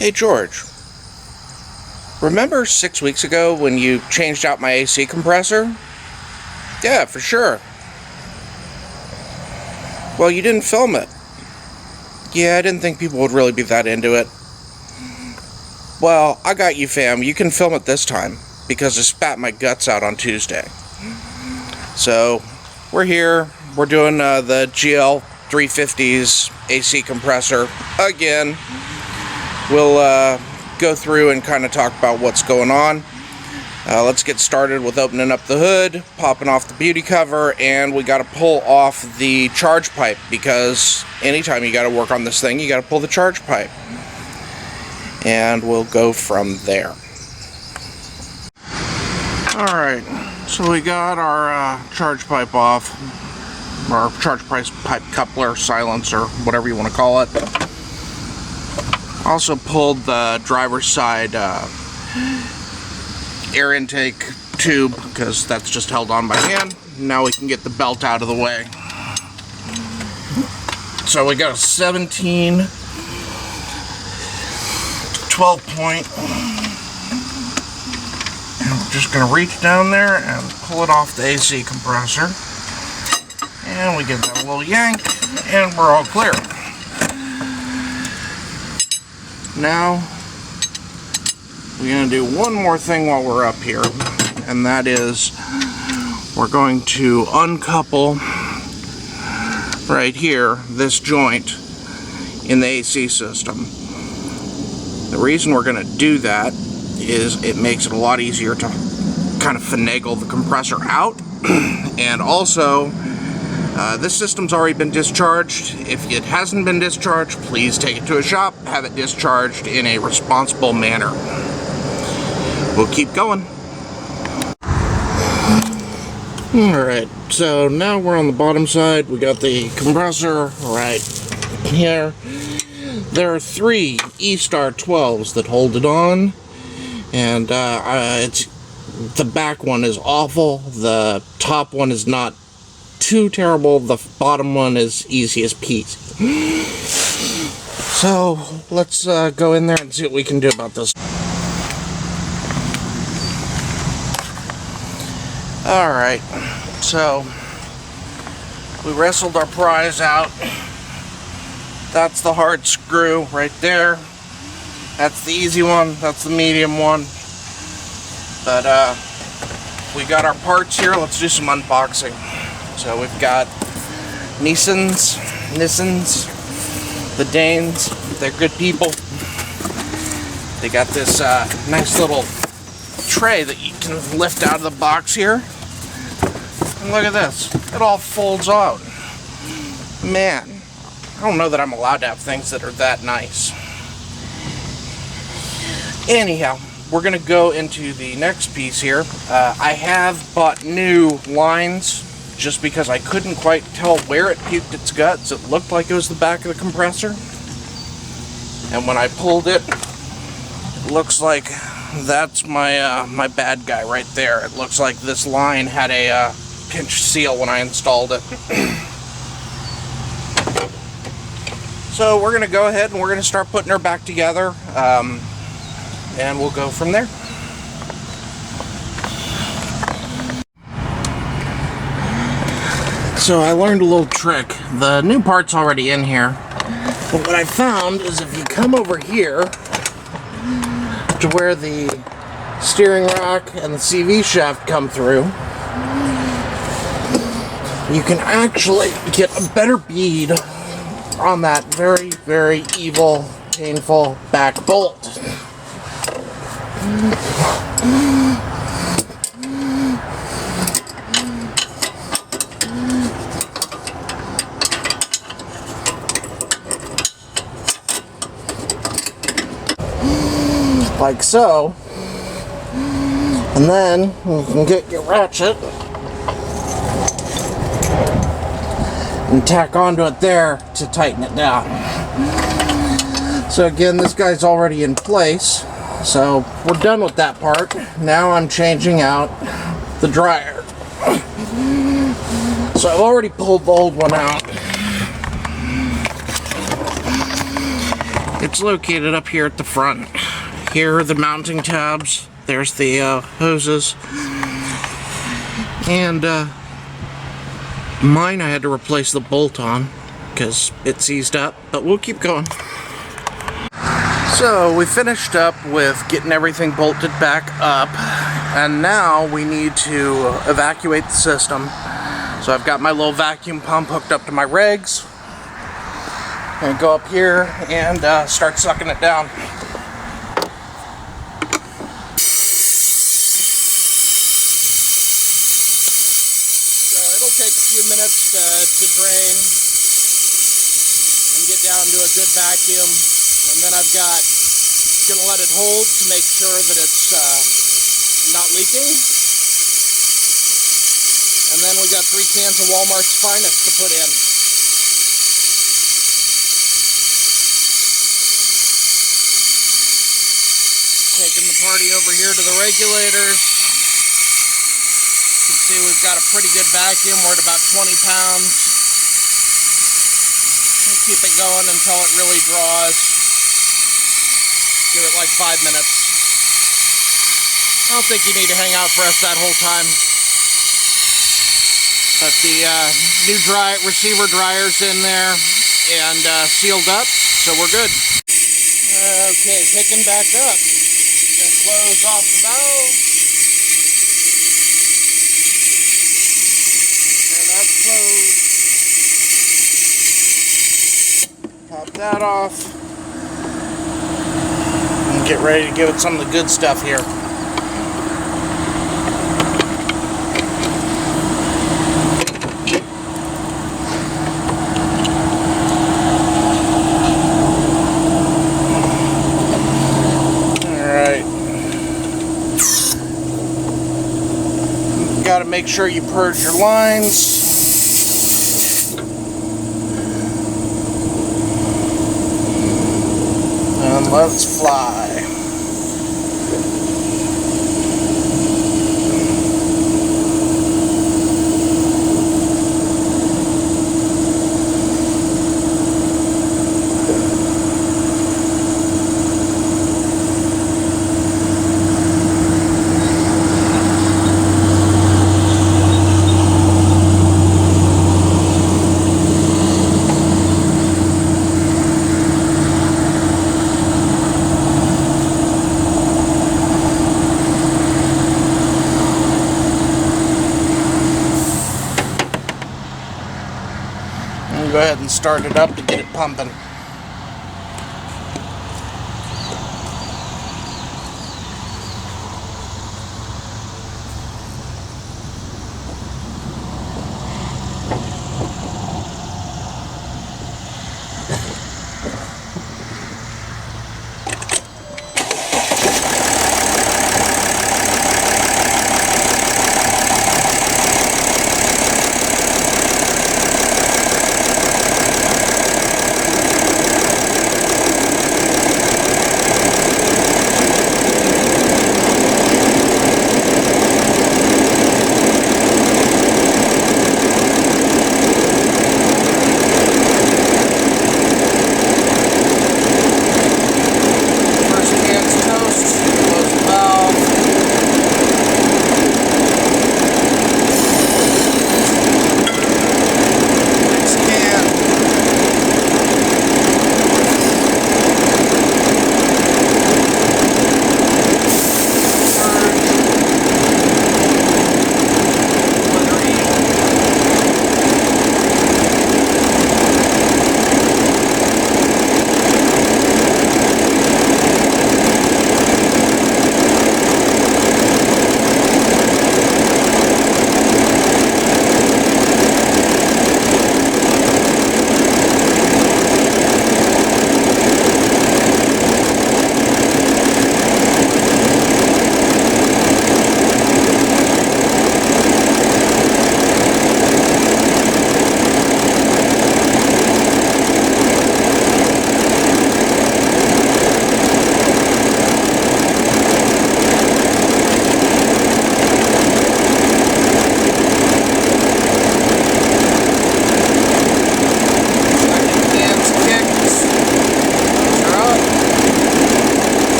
Hey George, remember 6 weeks ago when you changed out my AC compressor? Yeah, for sure. Well, you didn't film it. Yeah, I didn't think people would really be that into it. Well, I got you, fam. You can film it this time, because I spat my guts out on Tuesday. So, we're here. We're doing the GL350's AC compressor again. We'll go through and kind of talk about what's going on. Let's get started with opening up the hood, popping off the beauty cover, and we got to pull off the charge pipe, because anytime you got to work on this thing, you got to pull the charge pipe. And we'll go from there. Alright, so we got our charge pipe off, our charge pipe coupler, silencer, whatever you want to call it. Also pulled the driver's side air intake tube, because that's just held on by hand. Now we can get the belt out of the way. So we got a 17 12 point, and we're just going to reach down there and pull it off the AC compressor, and we give that a little yank, and we're all clear. Now we're going to do one more thing while we're up here, and that is we're going to uncouple right here this joint in the AC system. The reason we're going to do that is it makes it a lot easier to kind of finagle the compressor out. And also, this system's already been discharged. If it hasn't been discharged, please take it to a shop, have it discharged in a responsible manner. We'll keep going. Alright, so now we're on the bottom side. We got the compressor right here. There are 3 E-Star 12s that hold it on, and the back one is awful. The top one is not too terrible. The bottom one is easy as peas. So let's go in there and see what we can do about this. Alright, so we wrestled our prize out. That's the hard screw right there. That's the easy one. That's the medium one. But we got our parts here. Let's do some unboxing. So we've got Nissans, the Danes. They're good people. They got this nice little tray that you can lift out of the box here. And look at this. It all folds out. Man. I don't know that I'm allowed to have things that are that nice. Anyhow, we're going to go into the next piece here. I have bought new lines just because I couldn't quite tell where it puked its guts. It looked like it was the back of the compressor. And when I pulled it, it looks like that's my my bad guy right there. It looks like this line had a pinch seal when I installed it. So we're going to go ahead and we're going to start putting her back together, and we'll go from there. So I learned a little trick. The new part's already in here, but what I found is if you come over here to where the steering rack and the CV shaft come through, you can actually get a better bead on that very, very evil, painful back bolt. Like so. And then you can get your ratchet and tack onto it there to tighten it down. So again, this guy's already in place, so we're done with that part. Now I'm changing out the dryer. So I've already pulled the old one out. It's located up here at the front. Here are the mounting tabs. There's the hoses. And mine I had to replace the bolt on because it seized up, but we'll keep going. So we finished up with getting everything bolted back up, and now we need to evacuate the system. So I've got my little vacuum pump hooked up to my regs, and go up here and start sucking it down. So it'll take a few minutes to drain and get down to a good vacuum, and then I've got gonna let it hold to make sure that it's not leaking. And then we got 3 cans of Walmart's Finest to put in. Taking the party over here to the regulators. You can see we've got a pretty good vacuum. We're at about 20 pounds. We'll keep it going until it really draws. Give it like 5 minutes. I don't think you need to hang out for us that whole time. But the new receiver dryer's in there and sealed up, so we're good. Okay, picking back up. Gonna close off the valve. Make sure that's closed. Pop that off. Get ready to give it some of the good stuff here. Alright. Got to make sure you purge your lines. And let's fly. Go ahead and start it up to get it pumping.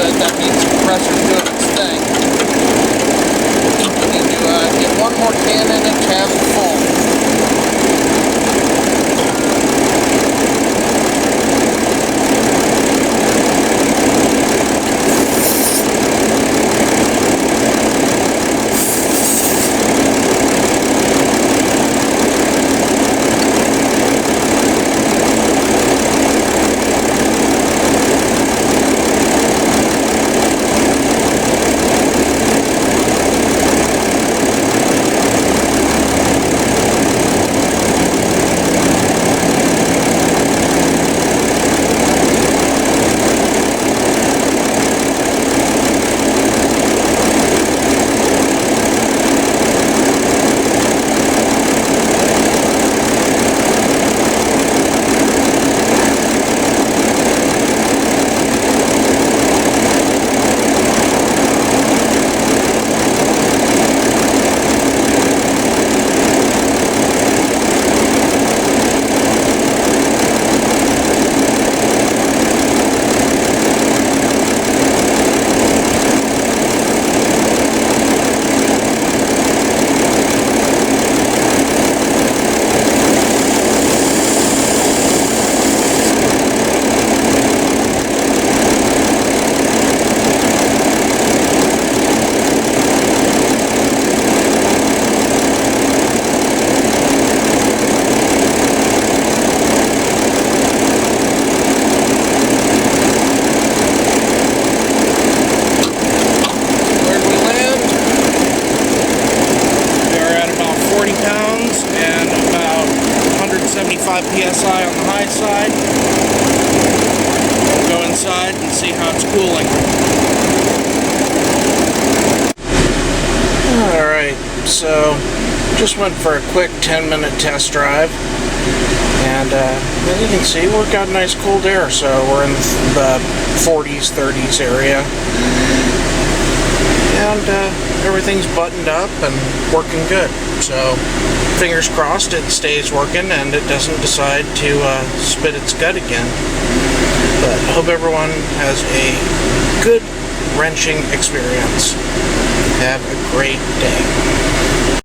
good. That means the compressor's doing its thing. We need to get one more can in it to have it full. PSI on the high side. We'll go inside and see how it's cooling. Alright, so just went for a quick 10-minute test drive, and as you can see, we've got nice cooled air, so we're in the 40s, 30s area, and everything's buttoned up and working good. So fingers crossed it stays working and it doesn't decide to spit its gut again. But I hope everyone has a good wrenching experience. Have a great day.